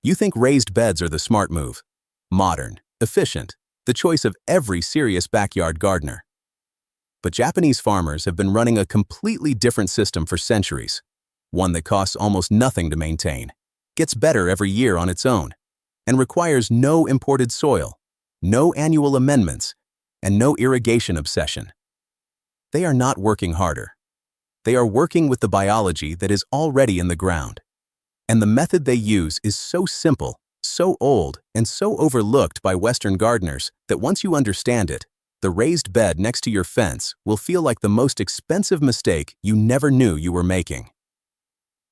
You think raised beds are the smart move. Modern, efficient, the choice of every serious backyard gardener. But Japanese farmers have been running a completely different system for centuries. One that costs almost nothing to maintain, gets better every year on its own, and requires no imported soil, no annual amendments, and no irrigation obsession. They are not working harder. They are working with the biology that is already in the ground. And the method they use is so simple, so old, and so overlooked by Western gardeners that once you understand it, the raised bed next to your fence will feel like the most expensive mistake you never knew you were making.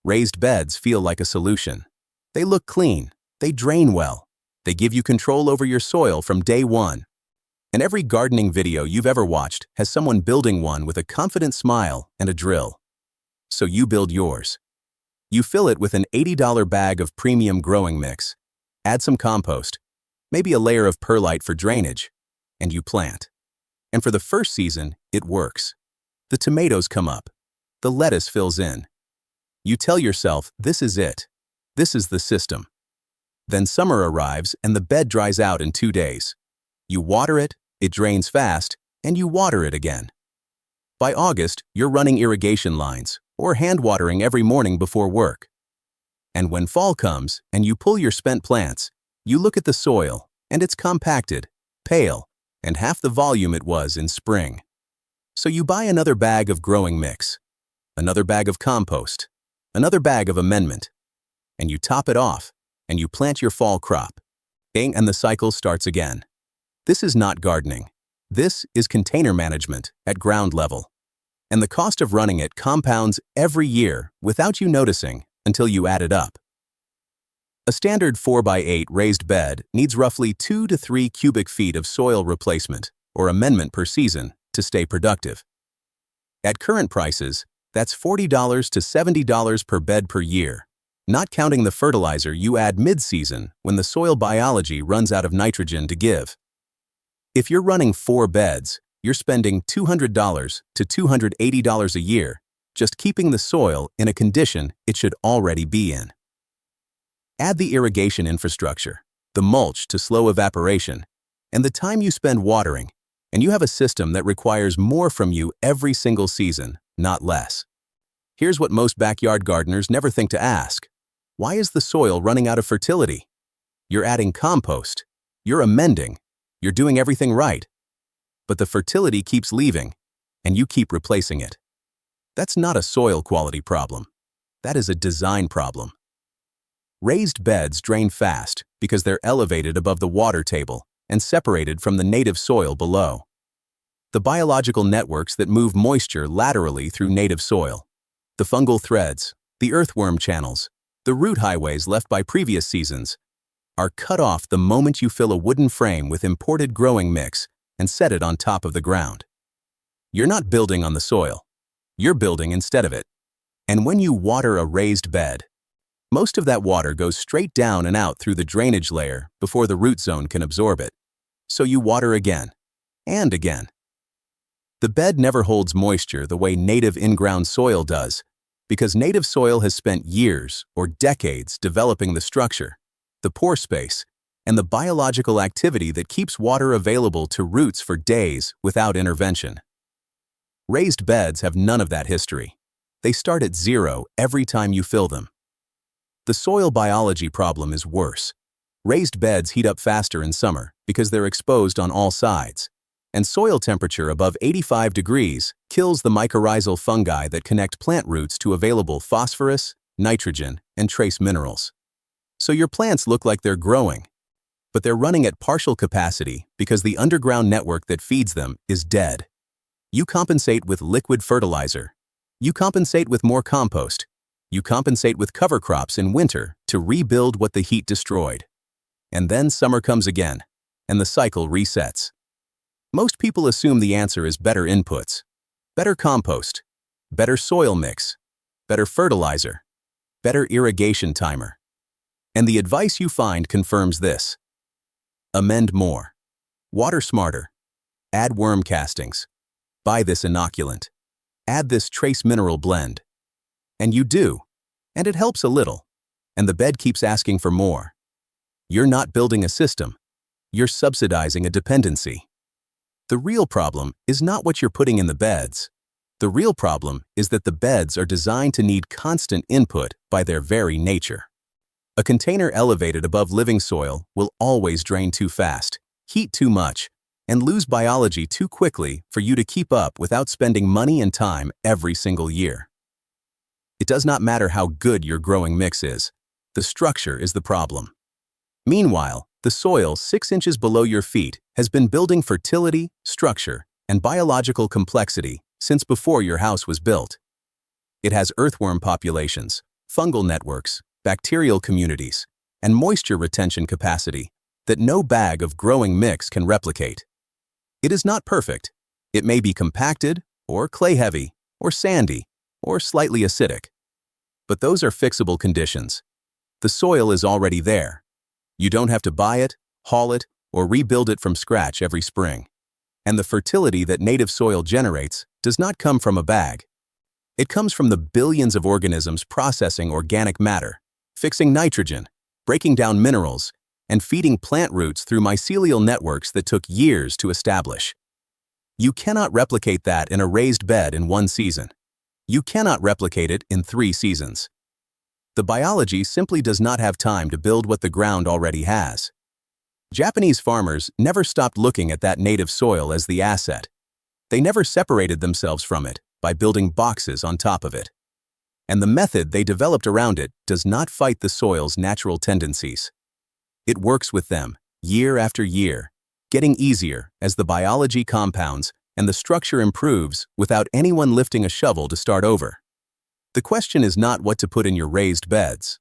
Raised beds feel like a solution. They look clean, they drain well, they give you control over your soil from day one. And every gardening video you've ever watched has someone building one with a confident smile and a drill. So you build yours. You fill it with an $80 bag of premium growing mix, add some compost, maybe a layer of perlite for drainage, and you plant. And for the first season, it works. The tomatoes come up. The lettuce fills in. You tell yourself, this is it. This is the system. Then summer arrives and the bed dries out in 2 days. You water it, it drains fast, and you water it again. By August, you're running irrigation lines or hand watering every morning before work. And when fall comes and you pull your spent plants, you look at the soil and it's compacted, pale, and half the volume it was in spring. So you buy another bag of growing mix, another bag of compost, another bag of amendment, and you top it off and you plant your fall crop. And the cycle starts again. This is not gardening. This is container management at ground level. And the cost of running it compounds every year without you noticing until you add it up. A standard 4x8 raised bed needs roughly 2 to 3 cubic feet of soil replacement or amendment per season to stay productive. At current prices, that's $40 to $70 per bed per year, not counting the fertilizer you add mid-season when the soil biology runs out of nitrogen to give. If you're running 4 beds, you're spending $200 to $280 a year just keeping the soil in a condition it should already be in. Add the irrigation infrastructure, the mulch to slow evaporation, and the time you spend watering, and you have a system that requires more from you every single season, not less. Here's what most backyard gardeners never think to ask. Why is the soil running out of fertility? You're adding compost, you're amending, you're doing everything right. But the fertility keeps leaving, and you keep replacing it. That's not a soil quality problem. That is a design problem. Raised beds drain fast because they're elevated above the water table and separated from the native soil below. The biological networks that move moisture laterally through native soil, the fungal threads, the earthworm channels, the root highways left by previous seasons, are cut off the moment you fill a wooden frame with imported growing mix and set it on top of the ground. You're not building on the soil. You're building instead of it. And when you water a raised bed, most of that water goes straight down and out through the drainage layer before the root zone can absorb it. So you water again, and again. The bed never holds moisture the way native in-ground soil does, because native soil has spent years or decades developing the structure, the pore space, and the biological activity that keeps water available to roots for days without intervention. Raised beds have none of that history. They start at zero every time you fill them. The soil biology problem is worse. Raised beds heat up faster in summer because they're exposed on all sides, and soil temperature above 85 degrees kills the mycorrhizal fungi that connect plant roots to available phosphorus, nitrogen, and trace minerals. So your plants look like they're growing, but they're running at partial capacity because the underground network that feeds them is dead. You compensate with liquid fertilizer. You compensate with more compost. You compensate with cover crops in winter to rebuild what the heat destroyed. And then summer comes again, and the cycle resets. Most people assume the answer is better inputs, better compost, better soil mix, better fertilizer, better irrigation timer. And the advice you find confirms this. Amend more. Water smarter. Add worm castings. Buy this inoculant. Add this trace mineral blend. And you do. And it helps a little. And the bed keeps asking for more. You're not building a system. You're subsidizing a dependency. The real problem is not what you're putting in the beds. The real problem is that the beds are designed to need constant input by their very nature. A container elevated above living soil will always drain too fast, heat too much, and lose biology too quickly for you to keep up without spending money and time every single year. It does not matter how good your growing mix is. The structure is the problem. Meanwhile, the soil 6 inches below your feet has been building fertility, structure, and biological complexity since before your house was built. It has earthworm populations, fungal networks, bacterial communities, and moisture retention capacity that no bag of growing mix can replicate. It is not perfect. It may be compacted, or clay-heavy, or sandy, or slightly acidic. But those are fixable conditions. The soil is already there. You don't have to buy it, haul it, or rebuild it from scratch every spring. And the fertility that native soil generates does not come from a bag. It comes from the billions of organisms processing organic matter, fixing nitrogen, breaking down minerals, and feeding plant roots through mycelial networks that took years to establish. You cannot replicate that in a raised bed in one season. You cannot replicate it in 3 seasons. The biology simply does not have time to build what the ground already has. Japanese farmers never stopped looking at that native soil as the asset. They never separated themselves from it by building boxes on top of it. And the method they developed around it does not fight the soil's natural tendencies. It works with them, year after year, getting easier as the biology compounds and the structure improves without anyone lifting a shovel to start over. The question is not what to put in your raised beds.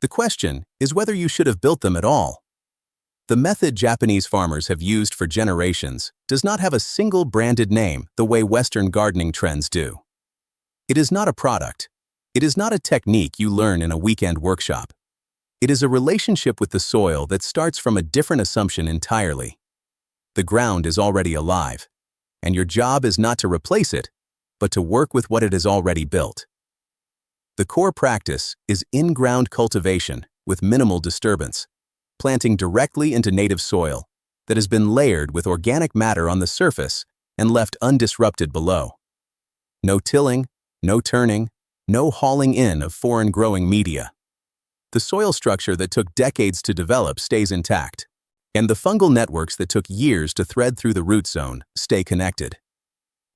The question is whether you should have built them at all. The method Japanese farmers have used for generations does not have a single branded name the way Western gardening trends do. It is not a product. It is not a technique you learn in a weekend workshop. It is a relationship with the soil that starts from a different assumption entirely. The ground is already alive, and your job is not to replace it, but to work with what it has already built. The core practice is in-ground cultivation with minimal disturbance, planting directly into native soil that has been layered with organic matter on the surface and left undisrupted below. No tilling, no turning, no hauling in of foreign growing media. The soil structure that took decades to develop stays intact, and the fungal networks that took years to thread through the root zone stay connected.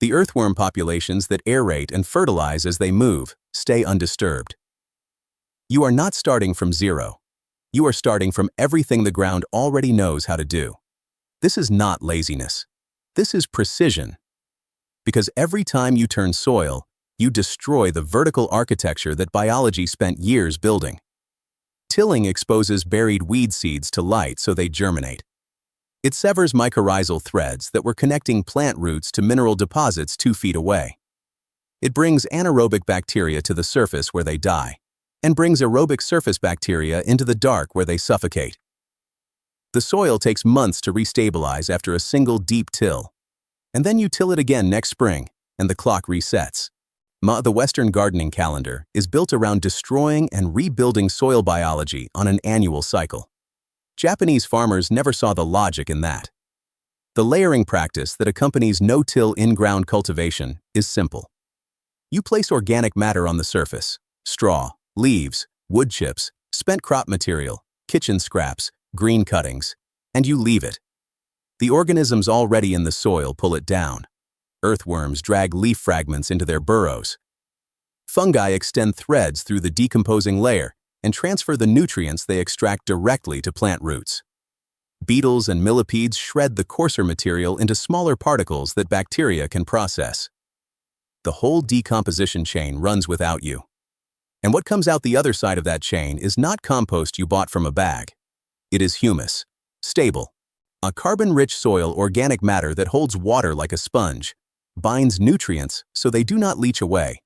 The earthworm populations that aerate and fertilize as they move stay undisturbed. You are not starting from zero. You are starting from everything the ground already knows how to do. This is not laziness. This is precision. Because every time you turn soil, you destroy the vertical architecture that biology spent years building. Tilling exposes buried weed seeds to light so they germinate. It severs mycorrhizal threads that were connecting plant roots to mineral deposits 2 feet away. It brings anaerobic bacteria to the surface where they die, and brings aerobic surface bacteria into the dark where they suffocate. The soil takes months to restabilize after a single deep till, and then you till it again next spring, and the clock resets. The Western gardening calendar is built around destroying and rebuilding soil biology on an annual cycle. Japanese farmers never saw the logic in that. The layering practice that accompanies no-till in-ground cultivation is simple. You place organic matter on the surface: straw, leaves, wood chips, spent crop material, kitchen scraps, green cuttings, and you leave it. The organisms already in the soil pull it down. Earthworms drag leaf fragments into their burrows. Fungi extend threads through the decomposing layer and transfer the nutrients they extract directly to plant roots. Beetles and millipedes shred the coarser material into smaller particles that bacteria can process. The whole decomposition chain runs without you. And what comes out the other side of that chain is not compost you bought from a bag. It is humus, stable, a carbon-rich soil organic matter that holds water like a sponge, binds nutrients so they do not leach away,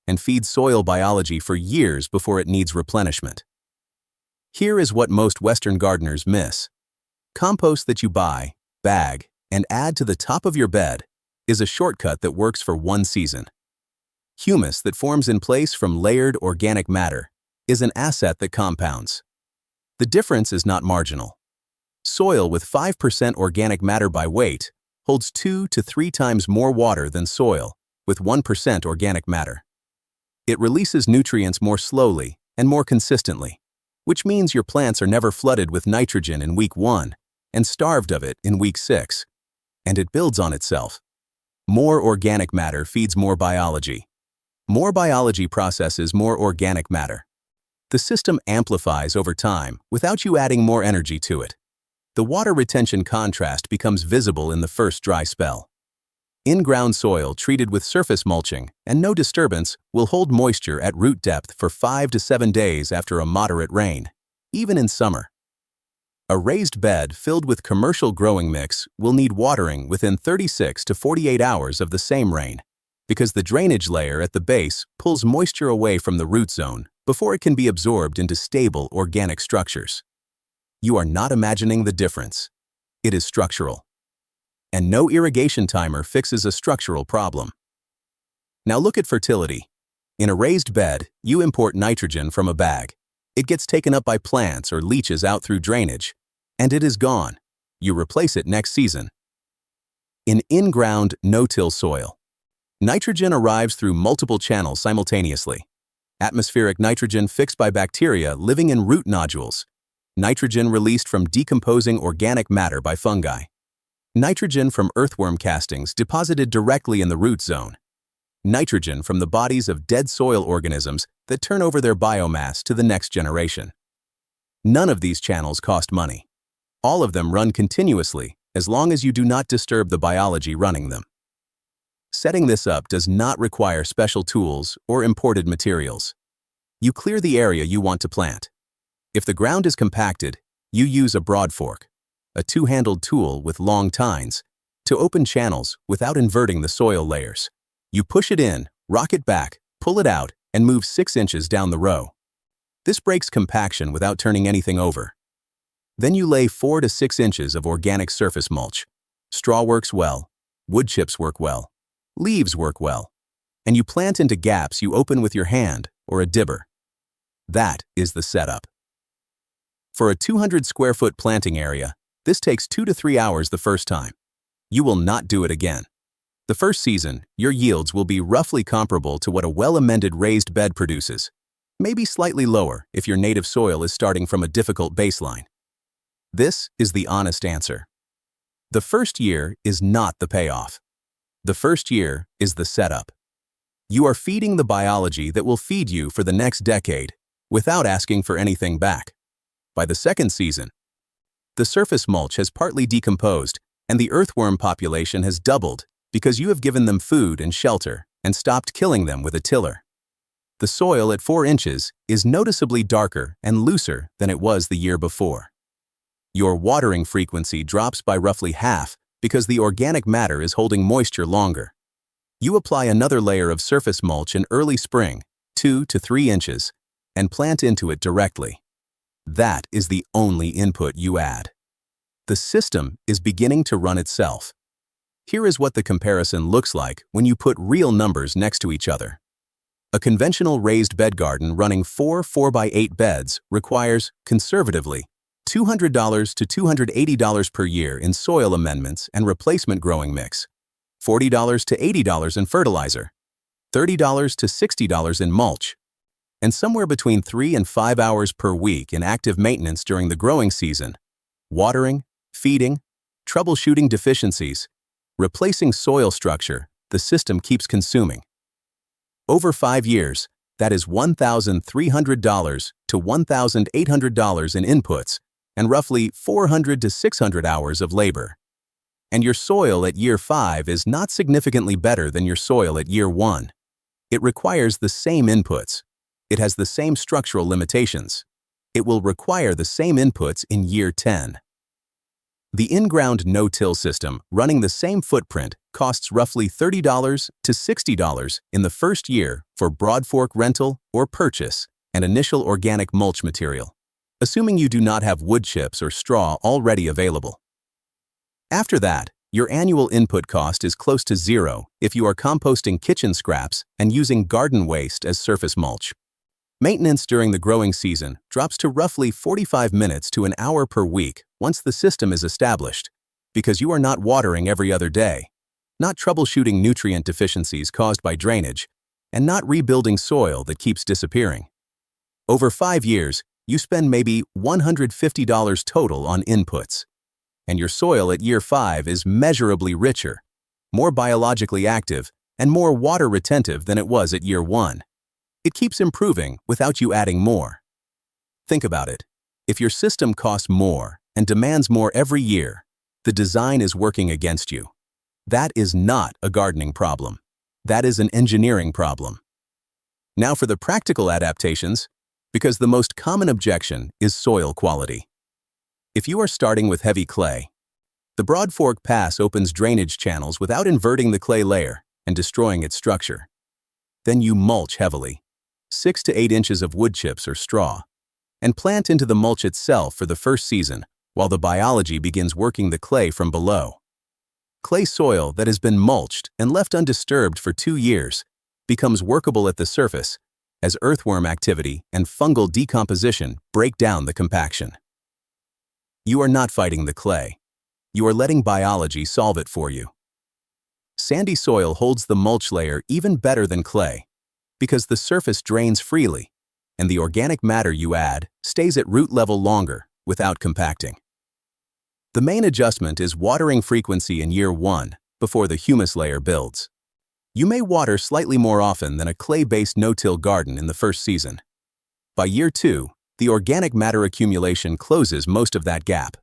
and feeds soil biology for years before it needs replenishment. Here is what most Western gardeners miss. Compost that you buy, bag, and add to the top of your bed is a shortcut that works for 1 season. Humus that forms in place from layered organic matter is an asset that compounds. The difference is not marginal. Soil with 5% organic matter by weight holds 2 to 3 times more water than soil with 1% organic matter. It releases nutrients more slowly and more consistently, which means your plants are never flooded with nitrogen in week 1 and starved of it in week 6. And it builds on itself. More organic matter feeds more biology. More biology processes more organic matter. The system amplifies over time without you adding more energy to it. The water retention contrast becomes visible in the first dry spell. In-ground soil treated with surface mulching and no disturbance will hold moisture at root depth for 5 to 7 days after a moderate rain, even in summer. A raised bed filled with commercial growing mix will need watering within 36 to 48 hours of the same rain, because the drainage layer at the base pulls moisture away from the root zone before it can be absorbed into stable organic structures. You are not imagining the difference. It is structural. And no irrigation timer fixes a structural problem. Now look at fertility. In a raised bed, you import nitrogen from a bag. It gets taken up by plants or leaches out through drainage, and it is gone. You replace it next season. In-ground, no-till soil, nitrogen arrives through multiple channels simultaneously. Atmospheric nitrogen fixed by bacteria living in root nodules. Nitrogen released from decomposing organic matter by fungi. Nitrogen from earthworm castings deposited directly in the root zone. Nitrogen from the bodies of dead soil organisms that turn over their biomass to the next generation. None of these channels cost money. All of them run continuously as long as you do not disturb the biology running them. Setting this up does not require special tools or imported materials. You clear the area you want to plant. If the ground is compacted, you use a broad fork, a two-handled tool with long tines, to open channels without inverting the soil layers. You push it in, rock it back, pull it out, and move 6 inches down the row. This breaks compaction without turning anything over. Then you lay 4 to 6 inches of organic surface mulch. Straw works well, wood chips work well, leaves work well, and you plant into gaps you open with your hand or a dibber. That is the setup. For a 200 square foot planting area, this takes 2 to 3 hours the first time. You will not do it again. The first season, your yields will be roughly comparable to what a well-amended raised bed produces, maybe slightly lower if your native soil is starting from a difficult baseline. This is the honest answer. The first year is not the payoff. The first year is the setup. You are feeding the biology that will feed you for the next decade without asking for anything back. By the second season, the surface mulch has partly decomposed and the earthworm population has doubled because you have given them food and shelter and stopped killing them with a tiller. The soil at 4 inches is noticeably darker and looser than it was the year before. Your watering frequency drops by roughly half because the organic matter is holding moisture longer. You apply another layer of surface mulch in early spring, 2 to 3 inches, and plant into it directly. That is the only input you add. The system is beginning to run itself. Here is what the comparison looks like when you put real numbers next to each other. A conventional raised bed garden running 4 4x8 beds requires, conservatively, $200 to $280 per year in soil amendments and replacement growing mix, $40 to $80 in fertilizer, $30 to $60 in mulch, and somewhere between 3 and 5 hours per week in active maintenance during the growing season, watering, feeding, troubleshooting deficiencies, replacing soil structure. The system keeps consuming. Over 5 years, that is $1,300 to $1,800 in inputs and roughly 400 to 600 hours of labor. And your soil at year 5 is not significantly better than your soil at year 1. It requires the same inputs. It has the same structural limitations. It will require the same inputs in year 10. The in-ground no-till system running the same footprint costs roughly $30 to $60 in the first year for broad fork rental or purchase and initial organic mulch material, assuming you do not have wood chips or straw already available. After that, your annual input cost is close to zero if you are composting kitchen scraps and using garden waste as surface mulch. Maintenance during the growing season drops to roughly 45 minutes to an hour per week once the system is established, because you are not watering every other day, not troubleshooting nutrient deficiencies caused by drainage, and not rebuilding soil that keeps disappearing. Over 5 years, you spend maybe $150 total on inputs, and your soil at year 5 is measurably richer, more biologically active, and more water retentive than it was at year 1. It keeps improving without you adding more. Think about it. If your system costs more and demands more every year, the design is working against you. That is not a gardening problem. That is an engineering problem. Now for the practical adaptations, because the most common objection is soil quality. If you are starting with heavy clay, the Broad Fork Pass opens drainage channels without inverting the clay layer and destroying its structure. Then you mulch heavily, 6 to 8 inches of wood chips or straw, and plant into the mulch itself for the first season while the biology begins working the clay from below. Clay soil that has been mulched and left undisturbed for 2 years becomes workable at the surface as earthworm activity and fungal decomposition break down the compaction. You are not fighting the clay. You are letting biology solve it for you. Sandy soil holds the mulch layer even better than clay because the surface drains freely and the organic matter you add stays at root level longer without compacting. The main adjustment is watering frequency in year 1 before the humus layer builds. You may water slightly more often than a clay-based no-till garden in the first season. By year 2, the organic matter accumulation closes most of that gap.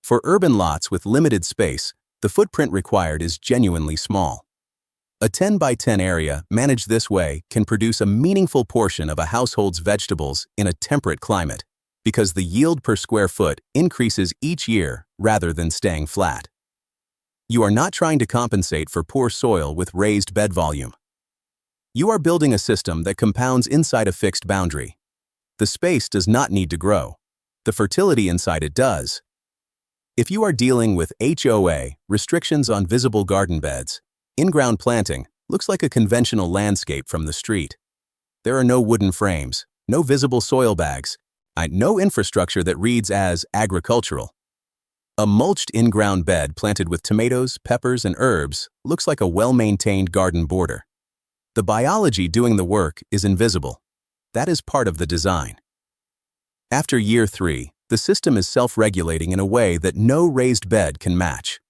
For urban lots with limited space, the footprint required is genuinely small. A 10 by 10 area managed this way can produce a meaningful portion of a household's vegetables in a temperate climate because the yield per square foot increases each year rather than staying flat. You are not trying to compensate for poor soil with raised bed volume. You are building a system that compounds inside a fixed boundary. The space does not need to grow. The fertility inside it does. If you are dealing with HOA, restrictions on visible garden beds, in-ground planting looks like a conventional landscape from the street. There are no wooden frames, no visible soil bags, no infrastructure that reads as agricultural. A mulched in-ground bed planted with tomatoes, peppers, and herbs looks like a well-maintained garden border. The biology doing the work is invisible. That is part of the design. After year 3, the system is self-regulating in a way that no raised bed can match.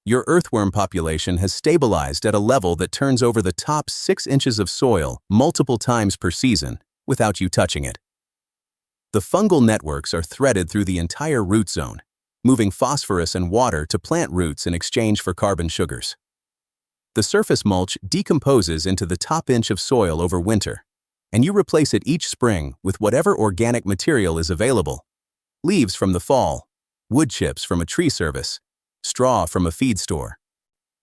Your earthworm population has stabilized at a level that turns over the top 6 inches of soil multiple times per season without you touching it. The fungal networks are threaded through the entire root zone, moving phosphorus and water to plant roots in exchange for carbon sugars. The surface mulch decomposes into the top inch of soil over winter, and you replace it each spring with whatever organic material is available. Leaves from the fall, wood chips from a tree service, straw from a feed store.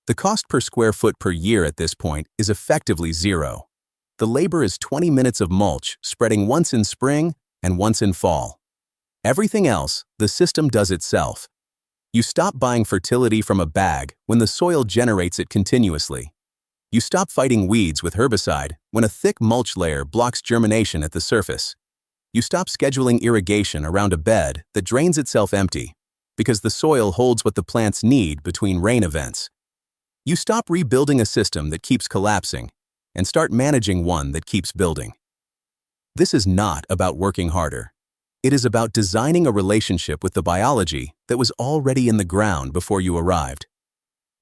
The cost per square foot per year at this point is effectively zero. The labor is 20 minutes of mulch spreading once in spring and once in fall. Everything else, the system does itself. You stop buying fertility from a bag when the soil generates it continuously. You stop fighting weeds with herbicide when a thick mulch layer blocks germination at the surface. You stop scheduling irrigation around a bed that drains itself empty because the soil holds what the plants need between rain events. You stop rebuilding a system that keeps collapsing and start managing one that keeps building. This is not about working harder. It is about designing a relationship with the biology that was already in the ground before you arrived.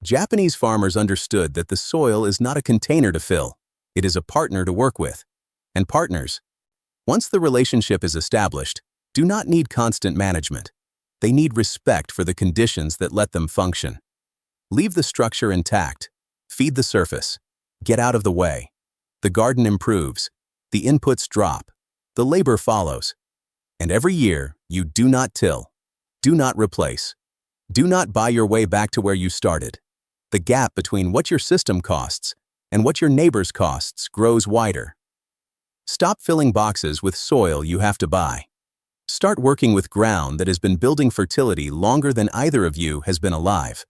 Japanese farmers understood that the soil is not a container to fill. It is a partner to work with. And partners, once the relationship is established, do not need constant management. They need respect for the conditions that let them function. Leave the structure intact. Feed the surface. Get out of the way. The garden improves. The inputs drop. The labor follows. And every year, you do not till. Do not replace. Do not buy your way back to where you started. The gap between what your system costs and what your neighbor's costs grows wider. Stop filling boxes with soil you have to buy. Start working with ground that has been building fertility longer than either of you has been alive.